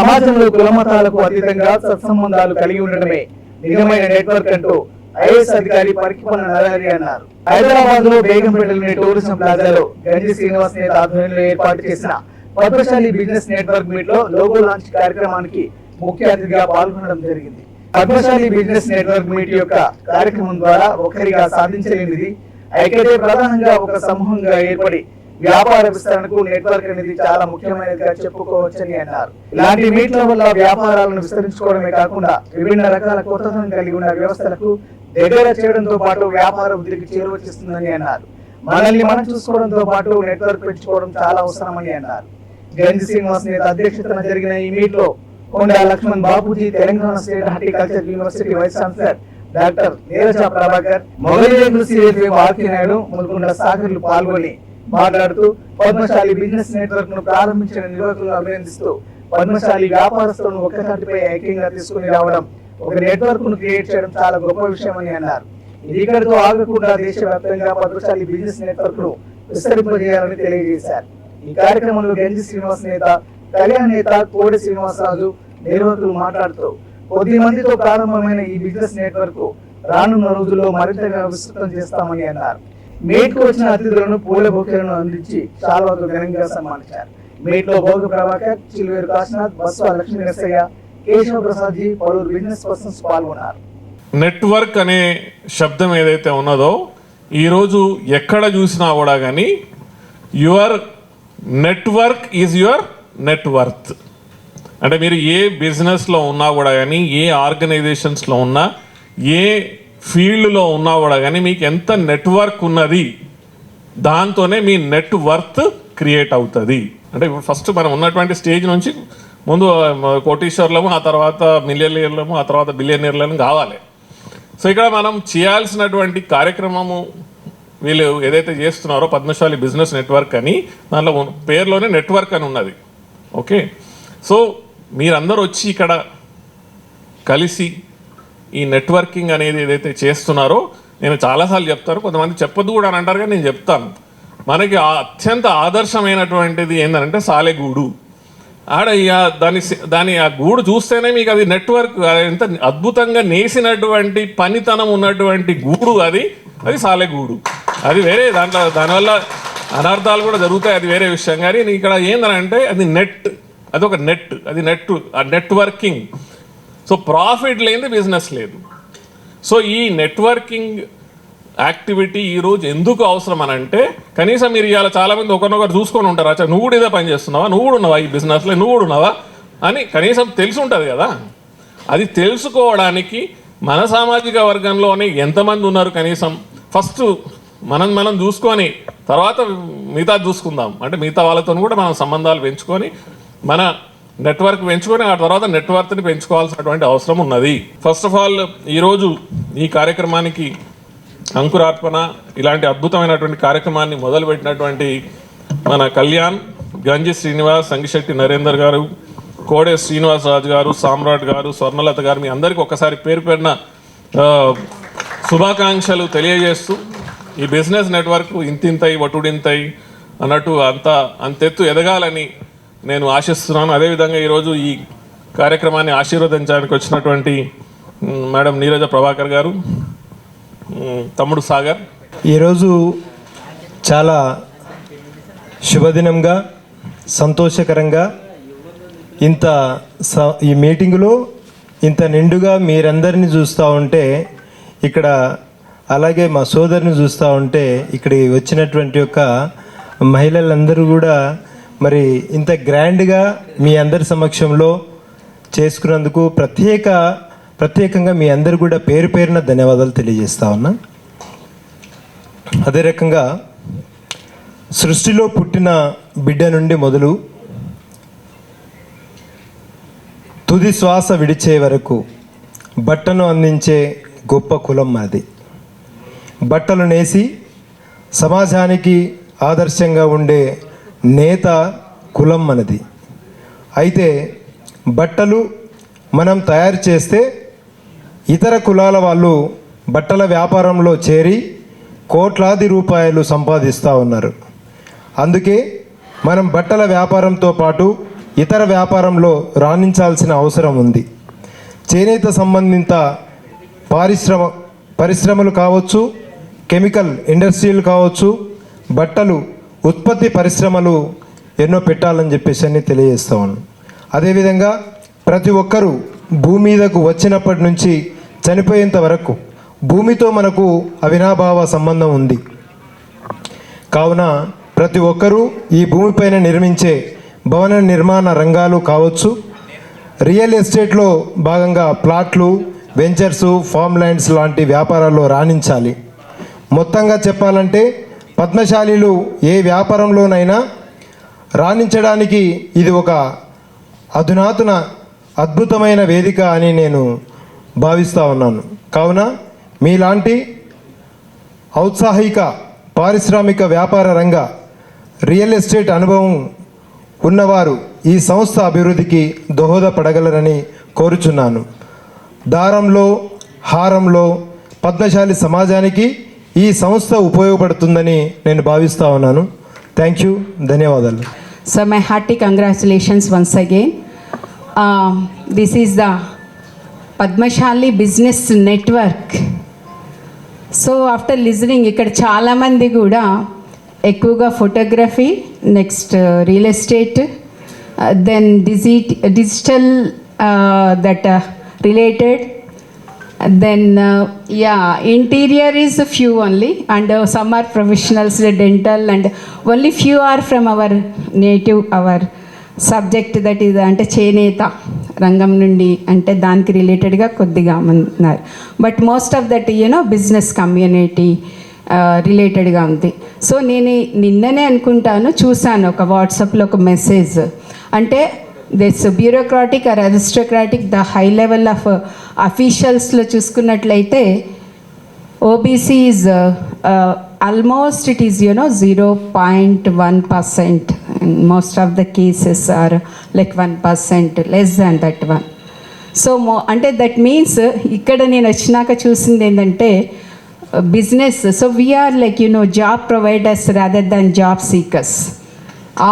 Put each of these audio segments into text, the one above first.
సమాజంలో కులమతాలకు అతీతంగా సత్సంబంధాలు కలిగి ఉండడమే నిజమైన నెట్వర్క్ అంటూ ఐఏఎస్ అధికారి పరికిపన్న నరహరి అన్నారు. హైదరాబాద్ లో బేగంపేటలోని టూరిజం ప్లాజాలో గంజి శ్రీనివాస్ నేత ఆధ్వర్యంలో ఏర్పాటు చేసిన పద్మశాలి బిజినెస్ నెట్వర్క్ మీట్ లో లోగో లాంచ్ కార్యక్రమానికి ముఖ్య అతిథిగా పాల్గొనడం జరిగింది. పద్మశాలి బిజినెస్ నెట్వర్క్ మీట్ యొక్క కార్యక్రమం ద్వారా ఒకరిగా సాధించలేనిది ఐక్యతే ప్రధానంగా ఒక సమూహంగా ఏర్పడి వ్యాపార విస్తరణకు నెట్వర్క్ అనేది చాలా ముఖ్యమైనదిగా చెప్పుకోవచ్చని అన్నారు. ఇలాంటి మీట్ల వల్ల వ్యాపారాలను విస్తరించుకోవడమే కాకుండా విభిన్న రకాల కొత్తదనం కలిగి ఉన్న వ్యవస్థలకు దగ్గర చేయడంతో పాటు వ్యాపార వృద్ధికి చేరువచ్చిస్తుందని అన్నారు. మనల్ని మనం చూసుకోవడంతో పాటు నెట్వర్క్ పెంచుకోవడం చాలా అవసరమని అన్నారు. గంజి శ్రీనివాస్ నేత అధ్యక్షతన జరిగిన ఈ మీట్ లో Konda Laxman Bapuji, Telangana state horticulture university vice chancellor doctor Neeraja Prabhakar, Mogalirekula CLV RK Naidu, Mulkonda సాగర్లు పాల్గొని మాట్లాడుతూ పద్మశాలి బిజినెస్ నెట్వర్క్ ను ప్రారంభించిన నిర్వాహకులను అభినందిస్తూ పద్మశాలి వ్యాపారస్తులను ఒక్కసాటిపై ఐక్యంగా తీసుకుని రావడం, ఒక నెట్వర్క్ ను క్రియేట్ చేయడం చాలా గొప్ప విషయమని అన్నారు. ఇది ఇక్కడితో ఆగకుండా దేశవ్యాప్తంగా పద్మశాలి బిజినెస్ నెట్వర్క్ ను విస్తరింపజేయాలని తెలియజేశారు. ఈ కార్యక్రమంలో గంజి శ్రీనివాస్ నేత, కళ్యాణ్ నేత, కోడి శ్రీనివాసరాజు నిర్వాహకులు మాట్లాడుతూ కొద్ది మందితో ప్రారంభమైన ఈ బిజినెస్ నెట్వర్క్ రానున్న రోజుల్లో మరింతగా విస్తృతం చేస్తామని అన్నారు. మీట్ కు వచ్చిన అతిథులను పూల బొకేలను అందించి శాలువాతో ఘనంగా సన్మానించారు. మీట్ లో భోగ ప్రభాకర్, చిలువేరు కాశీనాథ్, బస్వా లక్ష్మీ నరసయ్య, కేశవ ప్రసాద్ జీ, పలువురు బిజినెస్ పర్సన్స్ పాల్గొన్నారు. నెట్వర్క్ అనే శబ్దం ఏదైతే ఉన్నదో ఈరోజు ఎక్కడ చూసినా కూడా కానీ your network is your net worth. అంటే మీరు ఏ బిజినెస్లో ఉన్నా కూడా కానీ, ఏ ఆర్గనైజేషన్స్లో ఉన్నా, ఏ ఫీల్డ్లో ఉన్నా కూడా కానీ మీకు ఎంత నెట్వర్క్ ఉన్నది దాంతోనే మీ నెట్ వర్త్ క్రియేట్ అవుతుంది. అంటే ఇప్పుడు ఫస్ట్ మనం ఉన్నటువంటి స్టేజ్ నుంచి ముందు కోటీశ్వర్లము, ఆ తర్వాత మిలియనీర్లము, ఆ తర్వాత బిలియనీర్లను కావాలి. సో ఇక్కడ మనం చేయాల్సినటువంటి కార్యక్రమము వీళ్ళు ఏదైతే చేస్తున్నారో పద్మశాలి బిజినెస్ నెట్వర్క్ అని, దాంట్లో పేరులోనే నెట్వర్క్ అని ఉన్నది. ఓకే, సో మీరందరూ వచ్చి ఇక్కడ కలిసి ఈ నెట్వర్కింగ్ అనేది ఏదైతే చేస్తున్నారో, నేను చాలాసార్లు చెప్తాను, కొంతమంది చెప్పొద్దు కూడా అని అంటారు, కానీ నేను చెప్తాను. మనకి అత్యంత ఆదర్శమైనటువంటిది ఏంటంటే సాలెగూడు. ఆడ దాని ఆ గూడు చూస్తేనే మీకు అది నెట్వర్క్, ఎంత అద్భుతంగా నేసినటువంటి పనితనం ఉన్నటువంటి గూడు అది సాలెగూడు. అది వేరే దానివల్ల అనర్థాలు కూడా జరుగుతాయి, అది వేరే విషయం. కానీ ఇక్కడ ఏంటంటే అది నెట్, అది ఒక నెట్, అది నెట్వర్కింగ్. సో ప్రాఫిట్ లేనిది బిజినెస్ లేదు. సో ఈ నెట్వర్కింగ్ యాక్టివిటీ ఈరోజు ఎందుకు అవసరం అని అంటే, కనీసం మీరు ఇవాళ చాలామంది ఒకరినొకరు చూసుకొని ఉంటారు, అచ్చా నువ్వు కూడా ఇదే పని చేస్తున్నావా, నువ్వు కూడా ఉన్నావా ఈ బిజినెస్లో, నువ్వు కూడా ఉన్నావా అని కనీసం తెలిసి ఉంటుంది కదా. అది తెలుసుకోవడానికి మన సామాజిక వర్గంలోనే ఎంతమంది ఉన్నారు, కనీసం ఫస్ట్ మనం చూసుకొని తర్వాత మిగతా చూసుకుందాం. అంటే మిగతా వాళ్ళతో కూడా మనం సంబంధాలు పెంచుకొని మన నెట్వర్క్ పెంచుకొని ఆ తర్వాత నెట్వర్క్ని పెంచుకోవాల్సినటువంటి అవసరం ఉన్నది. ఫస్ట్ ఆఫ్ ఆల్ ఈరోజు ఈ కార్యక్రమానికి అంకురార్పణ, ఇలాంటి అద్భుతమైనటువంటి కార్యక్రమాన్ని మొదలుపెట్టినటువంటి మన కళ్యాణ్, గంజి శ్రీనివాస్, సంగిశెట్టి నరేందర్ గారు, కోడే శ్రీనివాసరాజు గారు, సామ్రాట్ గారు, స్వర్ణలత గారు, మీ అందరికీ ఒక్కసారి పేరు పేరున శుభాకాంక్షలు తెలియజేస్తూ, ఈ బిజినెస్ నెట్వర్క్ ఇంతింతై వటుడింతై అన్నట్టు అంతెత్తు ఎదగాలని నేను ఆశిస్తున్నాను. అదేవిధంగా ఈరోజు ఈ కార్యక్రమాన్ని ఆశీర్వదించడానికి వచ్చినటువంటి మేడం నీరజ ప్రభాకర్ గారు, తమ్ముడు సాగర్, ఈరోజు చాలా శుభదినంగా, సంతోషకరంగా ఈ మీటింగులో ఇంత నిండుగా మీరందరినీ చూస్తూ ఉంటే, ఇక్కడ అలాగే మా సోదరిని చూస్తూ ఉంటే, ఇక్కడికి వచ్చినటువంటి యొక్క మహిళలందరూ కూడా మరి ఇంత గ్రాండ్గా మీ అందరి సమక్షంలో చేసుకున్నందుకు ప్రత్యేకంగా మీ అందరు కూడా పేరు పేరున ధన్యవాదాలు తెలియజేస్తా ఉన్నా. అదే రకంగా సృష్టిలో పుట్టిన బిడ్డ నుండి మొదలు తుది శ్వాస విడిచే వరకు బట్టను అందించే గొప్ప కులం మనది. బట్టలు నేసి సమాజానికి ఆదర్శంగా ఉండే నేత కులం మనది. అయితే బట్టలు మనం తయారు చేస్తే ఇతర కులాల వాళ్ళు బట్టల వ్యాపారంలో చేరి కోట్లాది రూపాయలు సంపాదిస్తూ ఉన్నారు. అందుకే మనం బట్టల వ్యాపారంతో పాటు ఇతర వ్యాపారంలో రాణించాల్సిన అవసరం ఉంది. చేనేత సంబంధిత పరిశ్రమలు కావచ్చు, కెమికల్ ఇండస్ట్రీలు కావచ్చు, బట్టలు ఉత్పత్తి పరిశ్రమలు ఎన్నో పెట్టాలని చెప్పేసి అని తెలియజేస్తాను. అదేవిధంగా ప్రతి ఒక్కరూ భూమి మీదకు వచ్చినప్పటి నుంచి చనిపోయేంత వరకు భూమితో మనకు అవినాభావ సంబంధం ఉంది. కావున ప్రతి ఒక్కరూ ఈ భూమిపైన నిర్మించే భవన నిర్మాణ రంగాలు కావచ్చు, రియల్ ఎస్టేట్లో భాగంగా ప్లాట్లు, వెంచర్సు, ఫామ్ ల్యాండ్స్ లాంటి వ్యాపారాల్లో రాణించాలి. మొత్తంగా చెప్పాలంటే పద్మశాలీలు ఏ వ్యాపారంలోనైనా రాణించడానికి ఇది ఒక అధునాతన అద్భుతమైన వేదిక అని నేను భావిస్తూ ఉన్నాను. కావున మీలాంటి ఔత్సాహిక పారిశ్రామిక వ్యాపార రంగ రియల్ ఎస్టేట్ అనుభవం ఉన్నవారు ఈ సంస్థ అభివృద్ధికి దోహదపడగలరని కోరుచున్నాను. దారంలో హారంలో పద్మశాలి సమాజానికి ఈ సంస్థ ఉపయోగపడుతుందని నేను భావిస్తూ ఉన్నాను. థ్యాంక్ యూ, ధన్యవాదాలు. So my hearty congratulations once again. This is the Padmashali Business Network. So after listening ఇక్కడ చాలామంది కూడా ఎక్కువగా photography, next real estate, then digital that related, then interior is a few only, and some are professionals, dental, and only few are from our native, our subject, that is అంటే చేనేత రంగం నుండి అంటే దానికి రిలేటెడ్గా కొద్దిగా ఉన్నారు. But most of that business community రిలేటెడ్గా ఉంది. సో నేను నిన్ననే అనుకుంటాను, చూశాను ఒక వాట్సాప్లో ఒక మెసేజ్, అంటే this bureaucratic or aristocratic the high level of అఫీషియల్స్లో చూసుకున్నట్లయితే OBC is almost it is 0.1%. Most of the cases are like 1%, less than that one. So అంటే దట్ మీన్స్ ఇక్కడ నేను వచ్చినాక చూసింది ఏంటంటే business. So we're like job providers rather than job seekers.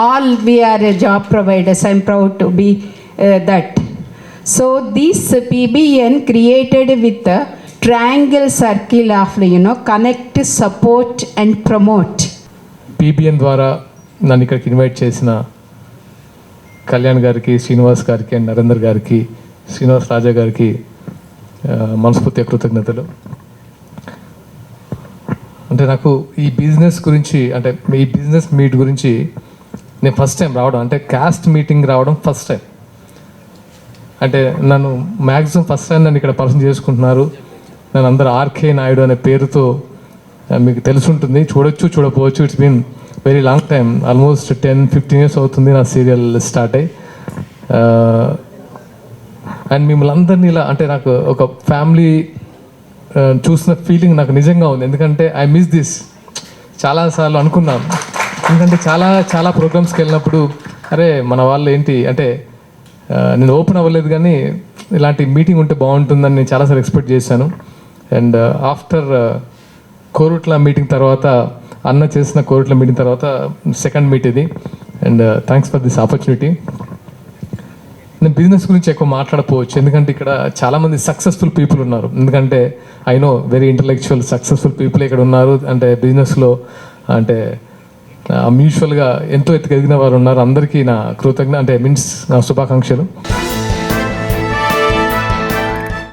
All we are job providers. I am proud to be that. So this PBN created with a triangle circle of connect, support and promote. PBN ద్వారా నన్ను ఇక్కడికి invite చేసిన కళ్యాణ్ గారికి, శ్రీనివాస్ గారికి and Narender గారికి, శ్రీనివాస్ రాజా గారికి మనస్ఫూర్తిగా కృతజ్ఞతలు. అంటే నాకు ఈ బిజినెస్ గురించి, అంటే ఈ బిజినెస్ మీట్ గురించి నేను ఫస్ట్ టైం రావడం, అంటే క్యాస్ట్ మీటింగ్ రావడం ఫస్ట్ టైం. అంటే నన్ను మ్యాక్సిమం ఫస్ట్ టైం నన్ను ఇక్కడ పరిచయం చేసుకుంటున్నారు. నన్ను అందరూ ఆర్కే నాయుడు అనే పేరుతో మీకు తెలుసుంటుంది, చూడకపోవచ్చు. It's been very long time, almost 10-15 years అవుతుంది నా సీరియల్ స్టార్ట్ అయ్యి. అండ్ మిమ్మల్ని అందరినీ ఇలా అంటే నాకు ఒక ఫ్యామిలీ చూసిన ఫీలింగ్ నాకు నిజంగా ఉంది. ఎందుకంటే ఐ మిస్ దిస్. చాలాసార్లు అనుకున్నాను, ఎందుకంటే చాలా ప్రోగ్రామ్స్కి వెళ్ళినప్పుడు అరే మన వాళ్ళు ఏంటి అంటే నేను ఓపెన్ అవ్వలేదు, కానీ ఇలాంటి మీటింగ్ ఉంటే బాగుంటుందని నేను చాలాసార్లు ఎక్స్పెక్ట్ చేశాను. అండ్ ఆఫ్టర్ కోరుట్ల మీటింగ్ తర్వాత, అన్న చేసిన కోరుట్ల మీటింగ్ తర్వాత సెకండ్ మీట్ ఇది. And thanks for this opportunity. నేను బిజినెస్ గురించి ఎక్కువ మాట్లాడకపోవచ్చు, ఎందుకంటే ఇక్కడ చాలామంది సక్సెస్ఫుల్ పీపుల్ ఉన్నారు. ఎందుకంటే I know very intellectual successful people ఇక్కడ ఉన్నారు. అంటే బిజినెస్లో అంటే మ్యూచువల్గా ఎంతో ఎదిగిన వారు ఉన్నారు. అందరికీ నా నా శుభాకాంక్షలు.